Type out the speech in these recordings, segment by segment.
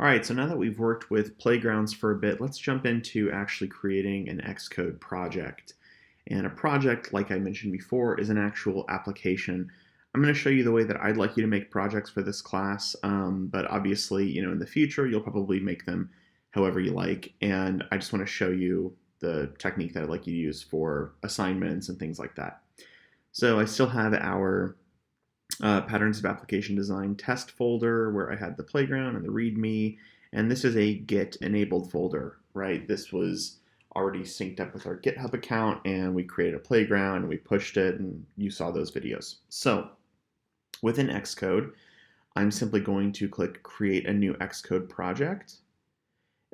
All right, so now that we've worked with playgrounds for a bit, let's jump into actually creating an Xcode project. And a project, like I mentioned before, is an actual application. I'm going to show you the way that I'd like you to make projects for this class, but obviously, in the future, you'll probably make them however you like. And I just want to show you the technique that I'd like you to use for assignments and things like that. So I still have our patterns of application design test folder where I had the playground and the README, and this is a Git enabled folder, right? This was already synced up with our GitHub account, and we created a playground and we pushed it, and you saw those videos. So within Xcode, I'm simply going to click create a new Xcode project.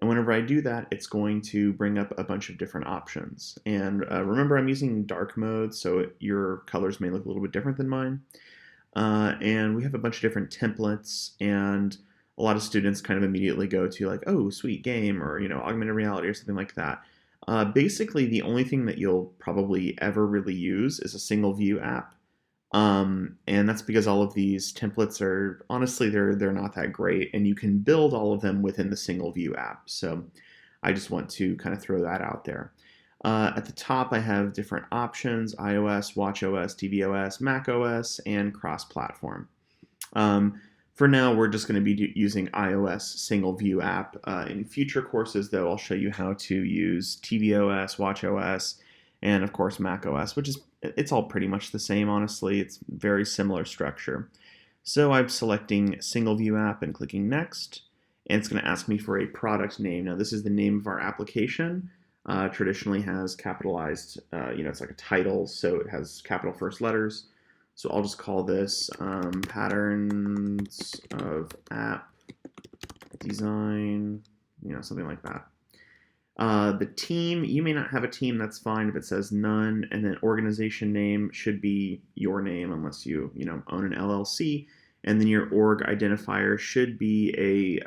And whenever I do that, it's going to bring up a bunch of different options. And remember, I'm using dark mode, so your colors may look a little bit different than mine. And we have a bunch of different templates, and a lot of students kind of immediately go to like, oh, sweet game, or augmented reality or something like that. Basically, the only thing that you'll probably ever really use is a single view app, and that's because all of these templates are honestly they're not that great, and you can build all of them within the single view app. So I just want to kind of throw that out there. At the top, I have different options: iOS, watchOS, tvOS, macOS, and cross-platform. For now, we're just going to be using iOS single view app. In future courses, though, I'll show you how to use tvOS, watchOS, and of course macOS, which it's all pretty much the same, honestly. It's very similar structure. So I'm selecting single view app and clicking next, and it's going to ask me for a product name. Now, this is the name of our application. Traditionally has capitalized, it's like a title, so it has capital first letters. So I'll just call this patterns of app design, something like that. The team, you may not have a team, that's fine if it says none, and then organization name should be your name unless you own an LLC, and then your org identifier should be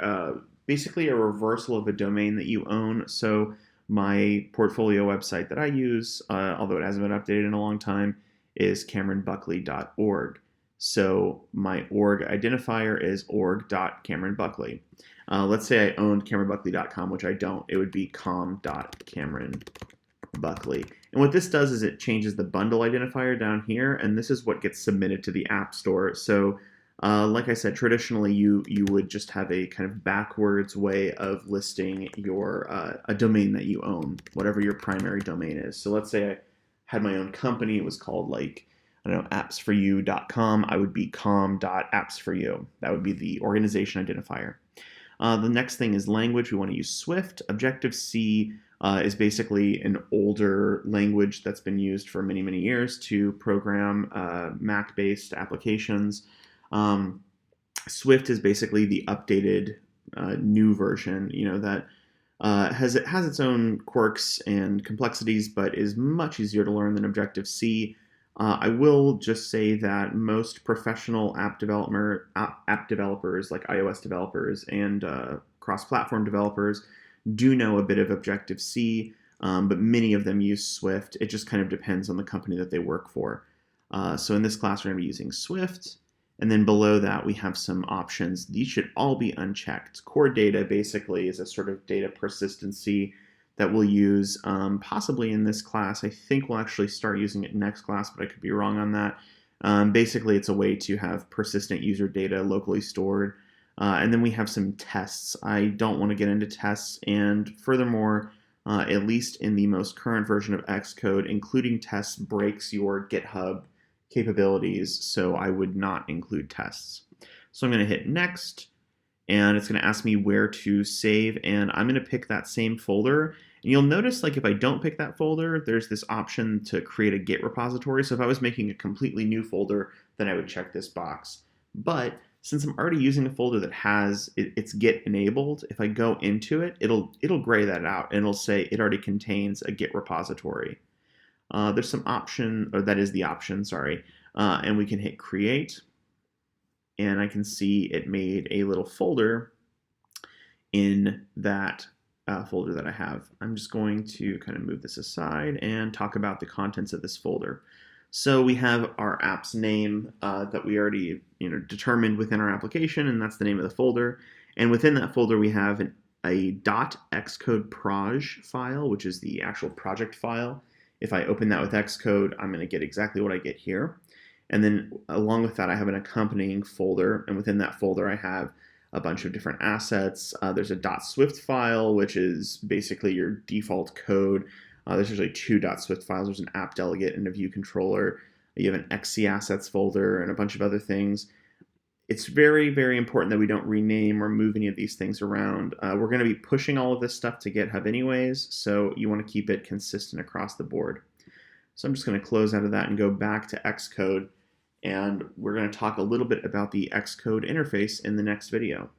basically a reversal of a domain that you own. So my portfolio website that I use, although it hasn't been updated in a long time, is CameronBuckley.org. So my org identifier is org.CameronBuckley. Let's say I owned CameronBuckley.com, which I don't. It would be com.CameronBuckley. And what this does is it changes the bundle identifier down here, and this is what gets submitted to the App Store. So like I said, traditionally you would just have a kind of backwards way of listing your a domain that you own, whatever your primary domain is. So let's say I had my own company, it was called appsforyou.com, I would be com.appsforyou. That would be the organization identifier. The next thing is language. We want to use Swift. Objective-C is basically an older language that's been used for many, many years to program Mac-based applications. Swift is basically the updated new version, that has its own quirks and complexities, but is much easier to learn than Objective-C. I will just say that most professional app developers, like iOS developers and cross-platform developers, do know a bit of Objective-C, but many of them use Swift. It just kind of depends on the company that they work for. So in this class, we're going to be using Swift. And then below that, we have some options. These should all be unchecked. Core data basically is a sort of data persistency that we'll use possibly in this class. I think we'll actually start using it next class, but I could be wrong on that. Basically, it's a way to have persistent user data locally stored. And then we have some tests. I don't want to get into tests. And furthermore, at least in the most current version of Xcode, including tests breaks your GitHub capabilities, so I would not include tests. So I'm going to hit next, and it's going to ask me where to save, and I'm going to pick that same folder. And you'll notice, if I don't pick that folder, there's this option to create a Git repository. So if I was making a completely new folder, then I would check this box. But since I'm already using a folder that has it's Git enabled, if I go into it, it'll gray that out, and it'll say it already contains a Git repository. There's some option, or that is the option, sorry, and we can hit create, and I can see it made a little folder in that folder that I have. I'm just going to kind of move this aside and talk about the contents of this folder. So we have our app's name that we already determined within our application, and that's the name of the folder. And within that folder, we have a .xcode proj file, which is the actual project file. If I open that with Xcode, I'm going to get exactly what I get here. And then along with that, I have an accompanying folder. And within that folder, I have a bunch of different assets. There's a .swift file, which is basically your default code. There's usually two .swift files. There's an app delegate and a view controller. You have an XC assets folder and a bunch of other things. It's very, very important that we don't rename or move any of these things around. We're going to be pushing all of this stuff to GitHub anyways, so you want to keep it consistent across the board. So I'm just going to close out of that and go back to Xcode, and we're going to talk a little bit about the Xcode interface in the next video.